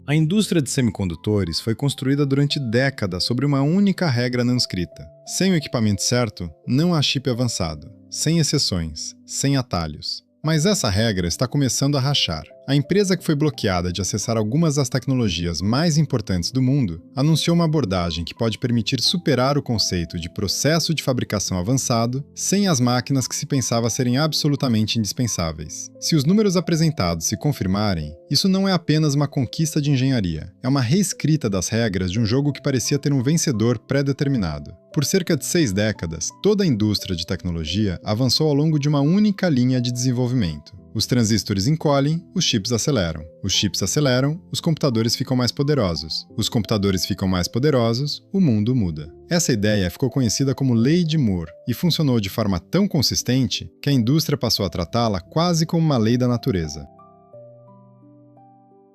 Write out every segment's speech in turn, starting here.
A indústria de semicondutores foi construída durante décadas sobre uma única regra não escrita. Sem o equipamento certo, não há chip avançado. Sem exceções, sem atalhos. Mas essa regra está começando a rachar. A empresa que foi bloqueada de acessar algumas das tecnologias mais importantes do mundo anunciou uma abordagem que pode permitir superar o conceito de processo de fabricação avançado sem as máquinas que se pensava serem absolutamente indispensáveis. Se os números apresentados se confirmarem, isso não é apenas uma conquista de engenharia, é uma reescrita das regras de um jogo que parecia ter um vencedor pré-determinado. Por cerca de 6 décadas, toda a indústria de tecnologia avançou ao longo de uma única linha de desenvolvimento. Os transistores encolhem, os chips aceleram. Os chips aceleram, os computadores ficam mais poderosos. Os computadores ficam mais poderosos, o mundo muda. Essa ideia ficou conhecida como Lei de Moore e funcionou de forma tão consistente que a indústria passou a tratá-la quase como uma lei da natureza.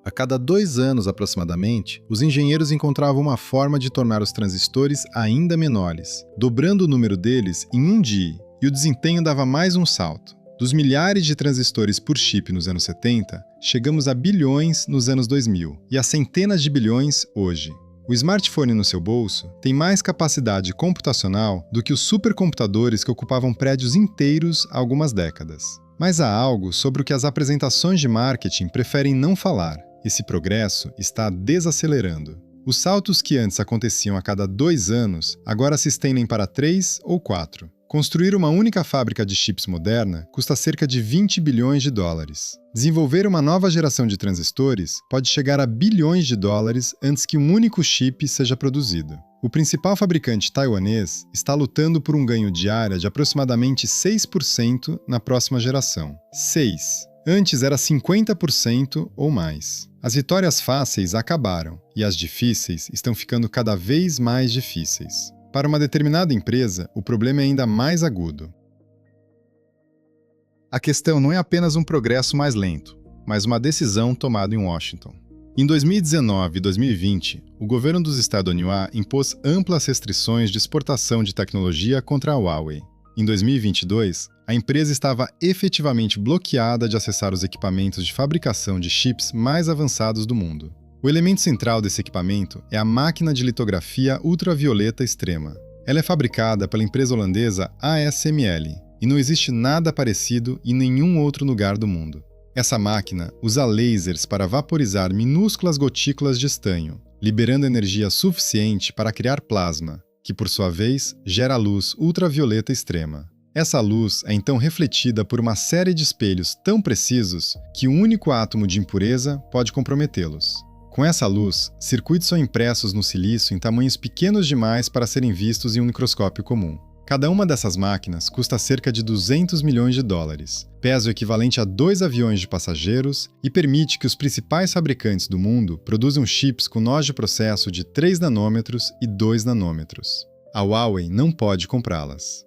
A cada 2 anos aproximadamente, os engenheiros encontravam uma forma de tornar os transistores ainda menores, dobrando o número deles em um dia, e o desempenho dava mais um salto. Dos milhares de transistores por chip nos anos 70, chegamos a bilhões nos anos 2000 e a centenas de bilhões hoje. O smartphone no seu bolso tem mais capacidade computacional do que os supercomputadores que ocupavam prédios inteiros há algumas décadas. Mas há algo sobre o que as apresentações de marketing preferem não falar. Esse progresso está desacelerando. Os saltos que antes aconteciam a cada 2 anos agora se estendem para 3 ou 4. Construir uma única fábrica de chips moderna custa cerca de 20 bilhões de dólares. Desenvolver uma nova geração de transistores pode chegar a bilhões de dólares antes que um único chip seja produzido. O principal fabricante taiwanês está lutando por um ganho de área de aproximadamente 6% na próxima geração. 6%. Antes era 50% ou mais. As vitórias fáceis acabaram e as difíceis estão ficando cada vez mais difíceis. Para uma determinada empresa, o problema é ainda mais agudo. A questão não é apenas um progresso mais lento, mas uma decisão tomada em Washington. Em 2019 e 2020, o governo dos Estados Unidos impôs amplas restrições de exportação de tecnologia contra a Huawei. Em 2022, a empresa estava efetivamente bloqueada de acessar os equipamentos de fabricação de chips mais avançados do mundo. O elemento central desse equipamento é a máquina de litografia ultravioleta extrema. Ela é fabricada pela empresa holandesa ASML e não existe nada parecido em nenhum outro lugar do mundo. Essa máquina usa lasers para vaporizar minúsculas gotículas de estanho, liberando energia suficiente para criar plasma, que por sua vez gera luz ultravioleta extrema. Essa luz é então refletida por uma série de espelhos tão precisos que um único átomo de impureza pode comprometê-los. Com essa luz, circuitos são impressos no silício em tamanhos pequenos demais para serem vistos em um microscópio comum. Cada uma dessas máquinas custa cerca de 200 milhões de dólares, pesa o equivalente a 2 aviões de passageiros e permite que os principais fabricantes do mundo produzam chips com nós de processo de 3 nanômetros e 2 nanômetros. A Huawei não pode comprá-las.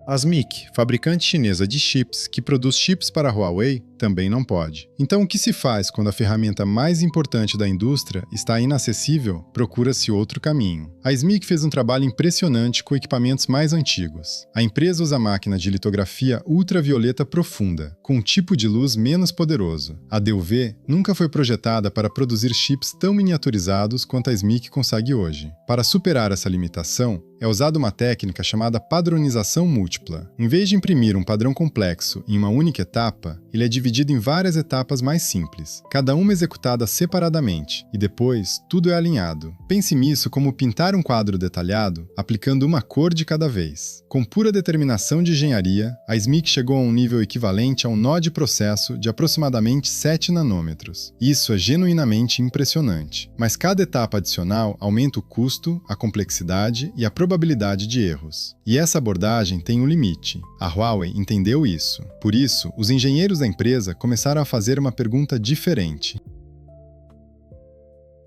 A SMIC, fabricante chinesa de chips que produz chips para a Huawei, também não pode. Então o que se faz quando a ferramenta mais importante da indústria está inacessível? Procura-se outro caminho. A SMIC fez um trabalho impressionante com equipamentos mais antigos. A empresa usa máquina de litografia ultravioleta profunda, com um tipo de luz menos poderoso. A DUV nunca foi projetada para produzir chips tão miniaturizados quanto a SMIC consegue hoje. Para superar essa limitação, é usada uma técnica chamada padronização múltipla. Em vez de imprimir um padrão complexo em uma única etapa, ele é dividido em várias etapas mais simples, cada uma executada separadamente, e depois tudo é alinhado. Pense nisso como pintar um quadro detalhado, aplicando uma cor de cada vez. Com pura determinação de engenharia, a SMIC chegou a um nível equivalente a um nó de processo de aproximadamente 7 nanômetros. Isso é genuinamente impressionante. Mas cada etapa adicional aumenta o custo, a complexidade e a probabilidade de erros. E essa abordagem tem um limite. A Huawei entendeu isso. Por isso, os engenheiros da empresa começaram a fazer uma pergunta diferente.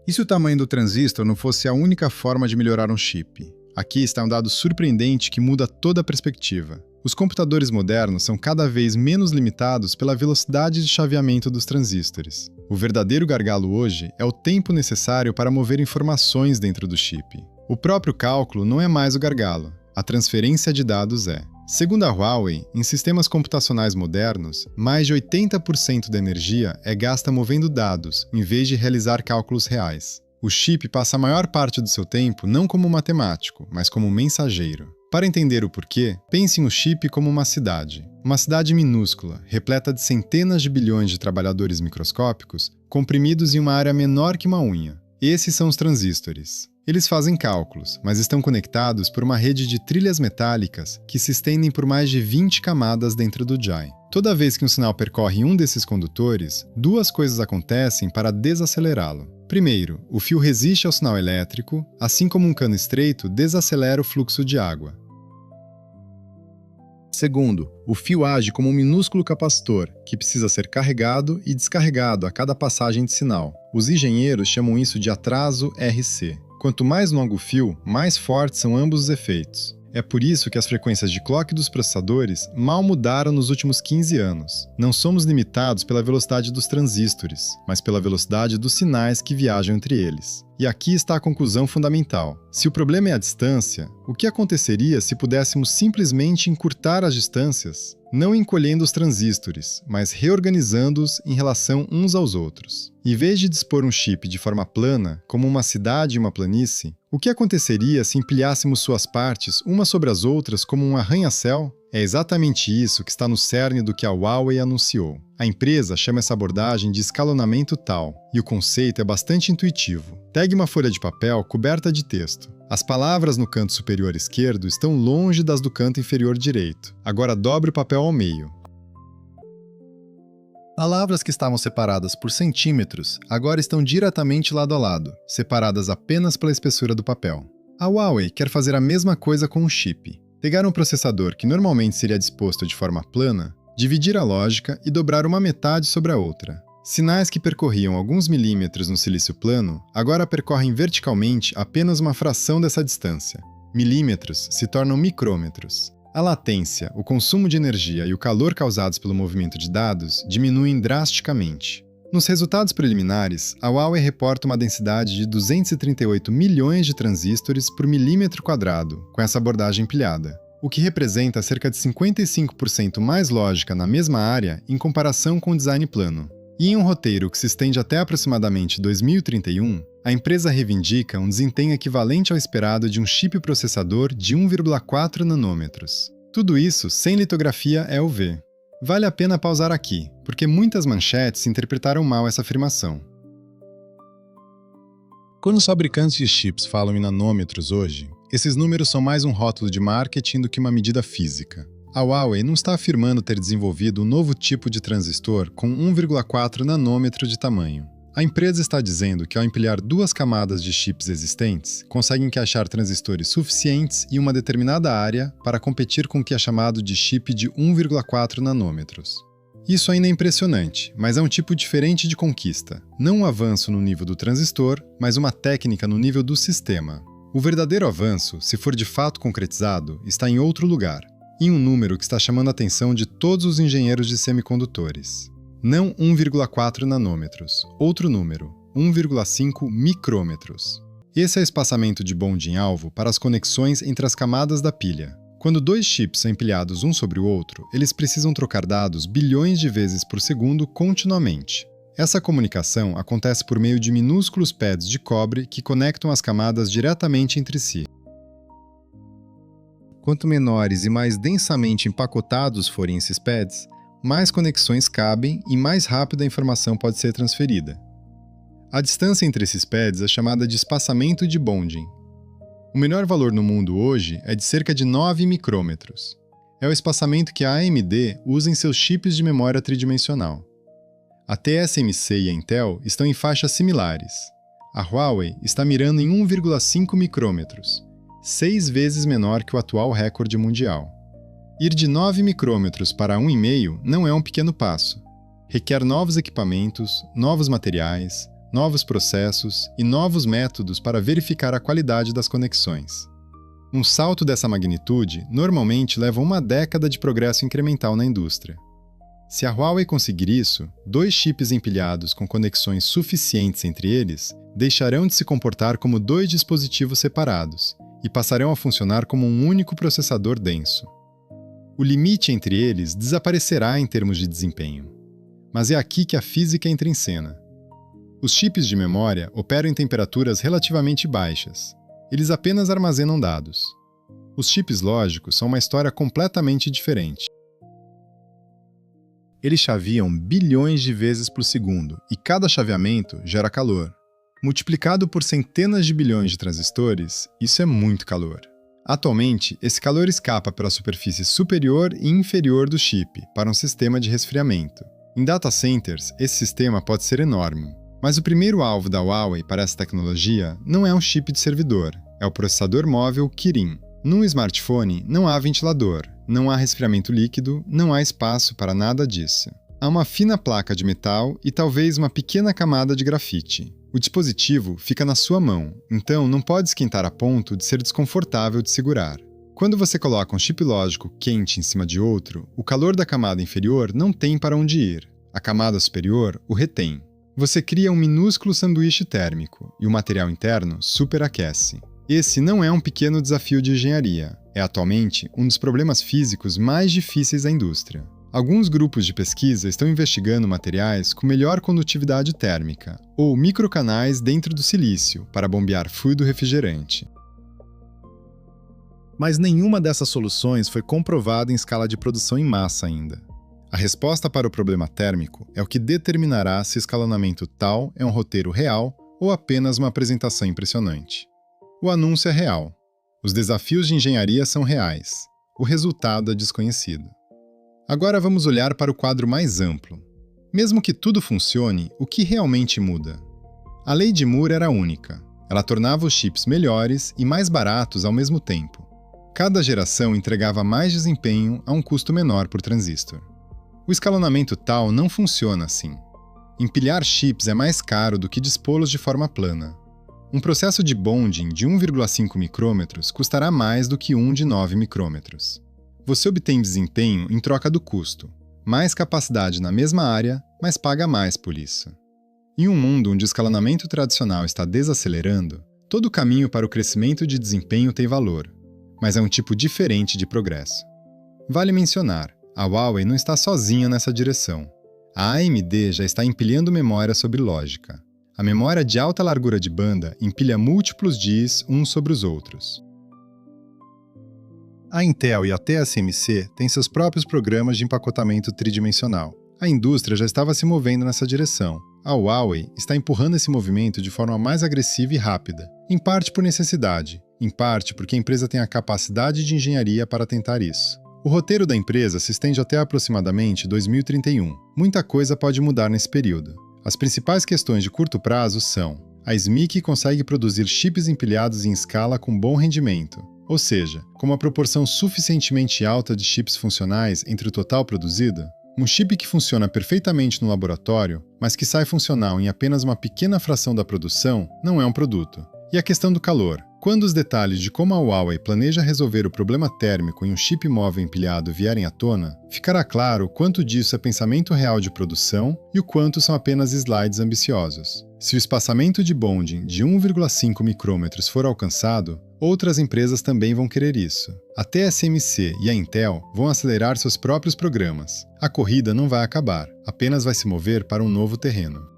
E se o tamanho do transistor não fosse a única forma de melhorar um chip? Aqui está um dado surpreendente que muda toda a perspectiva. Os computadores modernos são cada vez menos limitados pela velocidade de chaveamento dos transistores. O verdadeiro gargalo hoje é o tempo necessário para mover informações dentro do chip. O próprio cálculo não é mais o gargalo, a transferência de dados é. Segundo a Huawei, em sistemas computacionais modernos, mais de 80% da energia é gasta movendo dados, em vez de realizar cálculos reais. O chip passa a maior parte do seu tempo não como matemático, mas como mensageiro. Para entender o porquê, pense em um chip como uma cidade. Uma cidade minúscula, repleta de centenas de bilhões de trabalhadores microscópicos, comprimidos em uma área menor que uma unha. Esses são os transistores. Eles fazem cálculos, mas estão conectados por uma rede de trilhas metálicas que se estendem por mais de 20 camadas dentro do die. Toda vez que um sinal percorre um desses condutores, duas coisas acontecem para desacelerá-lo. Primeiro, o fio resiste ao sinal elétrico, assim como um cano estreito desacelera o fluxo de água. Segundo, o fio age como um minúsculo capacitor, que precisa ser carregado e descarregado a cada passagem de sinal. Os engenheiros chamam isso de atraso RC. Quanto mais longo o fio, mais fortes são ambos os efeitos. É por isso que as frequências de clock dos processadores mal mudaram nos últimos 15 anos. Não somos limitados pela velocidade dos transistores, mas pela velocidade dos sinais que viajam entre eles. E aqui está a conclusão fundamental. Se o problema é a distância, o que aconteceria se pudéssemos simplesmente encurtar as distâncias? Não encolhendo os transistores, mas reorganizando-os em relação uns aos outros. Em vez de dispor um chip de forma plana, como uma cidade e uma planície, o que aconteceria se empilhássemos suas partes umas sobre as outras como um arranha-céu? É exatamente isso que está no cerne do que a Huawei anunciou. A empresa chama essa abordagem de escalonamento tal, e o conceito é bastante intuitivo. Pegue uma folha de papel coberta de texto. As palavras no canto superior esquerdo estão longe das do canto inferior direito. Agora dobre o papel ao meio. Palavras que estavam separadas por centímetros agora estão diretamente lado a lado, separadas apenas pela espessura do papel. A Huawei quer fazer a mesma coisa com o chip. Pegar um processador que normalmente seria disposto de forma plana, dividir a lógica e dobrar uma metade sobre a outra. Sinais que percorriam alguns milímetros no silício plano, agora percorrem verticalmente apenas uma fração dessa distância. Milímetros se tornam micrômetros. A latência, o consumo de energia e o calor causados pelo movimento de dados diminuem drasticamente. Nos resultados preliminares, a Huawei reporta uma densidade de 238 milhões de transistores por milímetro quadrado, com essa abordagem empilhada, o que representa cerca de 55% mais lógica na mesma área em comparação com o design plano. E em um roteiro que se estende até aproximadamente 2031, a empresa reivindica um desempenho equivalente ao esperado de um chip processador de 1,4 nanômetros. Tudo isso sem litografia EUV. Vale a pena pausar aqui, porque muitas manchetes interpretaram mal essa afirmação. Quando os fabricantes de chips falam em nanômetros hoje, esses números são mais um rótulo de marketing do que uma medida física. A Huawei não está afirmando ter desenvolvido um novo tipo de transistor com 1,4 nanômetro de tamanho. A empresa está dizendo que ao empilhar duas camadas de chips existentes, consegue encaixar transistores suficientes em uma determinada área para competir com o que é chamado de chip de 1,4 nanômetros. Isso ainda é impressionante, mas é um tipo diferente de conquista. Não um avanço no nível do transistor, mas uma técnica no nível do sistema. O verdadeiro avanço, se for de fato concretizado, está em outro lugar. Em um número que está chamando a atenção de todos os engenheiros de semicondutores. Não 1,4 nanômetros, outro número, 1,5 micrômetros. Esse é o espaçamento de bond em alvo para as conexões entre as camadas da pilha. Quando dois chips são empilhados um sobre o outro, eles precisam trocar dados bilhões de vezes por segundo continuamente. Essa comunicação acontece por meio de minúsculos pads de cobre que conectam as camadas diretamente entre si. Quanto menores e mais densamente empacotados forem esses pads, mais conexões cabem e mais rápido a informação pode ser transferida. A distância entre esses pads é chamada de espaçamento de bonding. O menor valor no mundo hoje é de cerca de 9 micrômetros. É o espaçamento que a AMD usa em seus chips de memória tridimensional. A TSMC e a Intel estão em faixas similares. A Huawei está mirando em 1,5 micrômetros, 6 vezes menor que o atual recorde mundial. Ir de 9 micrômetros para 1,5 não é um pequeno passo. Requer novos equipamentos, novos materiais, novos processos e novos métodos para verificar a qualidade das conexões. Um salto dessa magnitude normalmente leva uma década de progresso incremental na indústria. Se a Huawei conseguir isso, dois chips empilhados com conexões suficientes entre eles deixarão de se comportar como dois dispositivos separados e passarão a funcionar como um único processador denso. O limite entre eles desaparecerá em termos de desempenho. Mas é aqui que a física entra em cena. Os chips de memória operam em temperaturas relativamente baixas. Eles apenas armazenam dados. Os chips lógicos são uma história completamente diferente. Eles chaveam bilhões de vezes por segundo e cada chaveamento gera calor. Multiplicado por centenas de bilhões de transistores, isso é muito calor. Atualmente, esse calor escapa pela superfície superior e inferior do chip para um sistema de resfriamento. Em data centers, esse sistema pode ser enorme. Mas o primeiro alvo da Huawei para essa tecnologia não é um chip de servidor, é o processador móvel Kirin. Num smartphone não há ventilador, não há resfriamento líquido, não há espaço para nada disso. Há uma fina placa de metal e talvez uma pequena camada de grafite. O dispositivo fica na sua mão, então não pode esquentar a ponto de ser desconfortável de segurar. Quando você coloca um chip lógico quente em cima de outro, o calor da camada inferior não tem para onde ir. A camada superior o retém. Você cria um minúsculo sanduíche térmico e o material interno superaquece. Esse não é um pequeno desafio de engenharia. É atualmente um dos problemas físicos mais difíceis da indústria. Alguns grupos de pesquisa estão investigando materiais com melhor condutividade térmica ou microcanais dentro do silício para bombear fluido refrigerante. Mas nenhuma dessas soluções foi comprovada em escala de produção em massa ainda. A resposta para o problema térmico é o que determinará se o escalonamento tal é um roteiro real ou apenas uma apresentação impressionante. O anúncio é real. Os desafios de engenharia são reais. O resultado é desconhecido. Agora vamos olhar para o quadro mais amplo. Mesmo que tudo funcione, o que realmente muda? A lei de Moore era única. Ela tornava os chips melhores e mais baratos ao mesmo tempo. Cada geração entregava mais desempenho a um custo menor por transistor. O escalonamento tal não funciona assim. Empilhar chips é mais caro do que dispô-los de forma plana. Um processo de bonding de 1,5 micrômetros custará mais do que um de 9 micrômetros. Você obtém desempenho em troca do custo, mais capacidade na mesma área, mas paga mais por isso. Em um mundo onde o escalonamento tradicional está desacelerando, todo caminho para o crescimento de desempenho tem valor, mas é um tipo diferente de progresso. Vale mencionar, a Huawei não está sozinha nessa direção. A AMD já está empilhando memória sobre lógica. A memória de alta largura de banda empilha múltiplos DIs uns sobre os outros. A Intel e a TSMC têm seus próprios programas de empacotamento tridimensional. A indústria já estava se movendo nessa direção. A Huawei está empurrando esse movimento de forma mais agressiva e rápida, em parte por necessidade, em parte porque a empresa tem a capacidade de engenharia para tentar isso. O roteiro da empresa se estende até aproximadamente 2031. Muita coisa pode mudar nesse período. As principais questões de curto prazo são: a SMIC consegue produzir chips empilhados em escala com bom rendimento, ou seja, com uma proporção suficientemente alta de chips funcionais entre o total produzido? Um chip que funciona perfeitamente no laboratório, mas que sai funcional em apenas uma pequena fração da produção, não é um produto. E a questão do calor. Quando os detalhes de como a Huawei planeja resolver o problema térmico em um chip móvel empilhado vierem à tona, ficará claro o quanto disso é pensamento real de produção e o quanto são apenas slides ambiciosos. Se o espaçamento de bonding de 1,5 micrômetros for alcançado, outras empresas também vão querer isso. A TSMC e a Intel vão acelerar seus próprios programas. A corrida não vai acabar, apenas vai se mover para um novo terreno.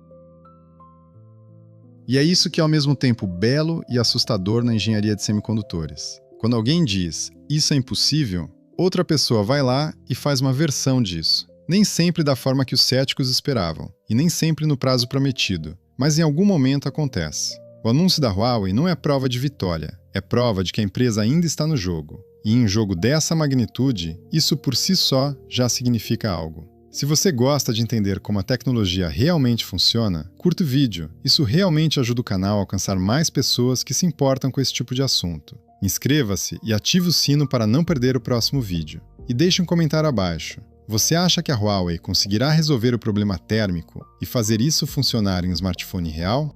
E é isso que é ao mesmo tempo belo e assustador na engenharia de semicondutores. Quando alguém diz, isso é impossível, outra pessoa vai lá e faz uma versão disso. Nem sempre da forma que os céticos esperavam, e nem sempre no prazo prometido, mas em algum momento acontece. O anúncio da Huawei não é prova de vitória, é prova de que a empresa ainda está no jogo. E em um jogo dessa magnitude, isso por si só já significa algo. Se você gosta de entender como a tecnologia realmente funciona, curta o vídeo. Isso realmente ajuda o canal a alcançar mais pessoas que se importam com esse tipo de assunto. Inscreva-se e ative o sino para não perder o próximo vídeo. E deixe um comentário abaixo. Você acha que a Huawei conseguirá resolver o problema térmico e fazer isso funcionar em um smartphone real?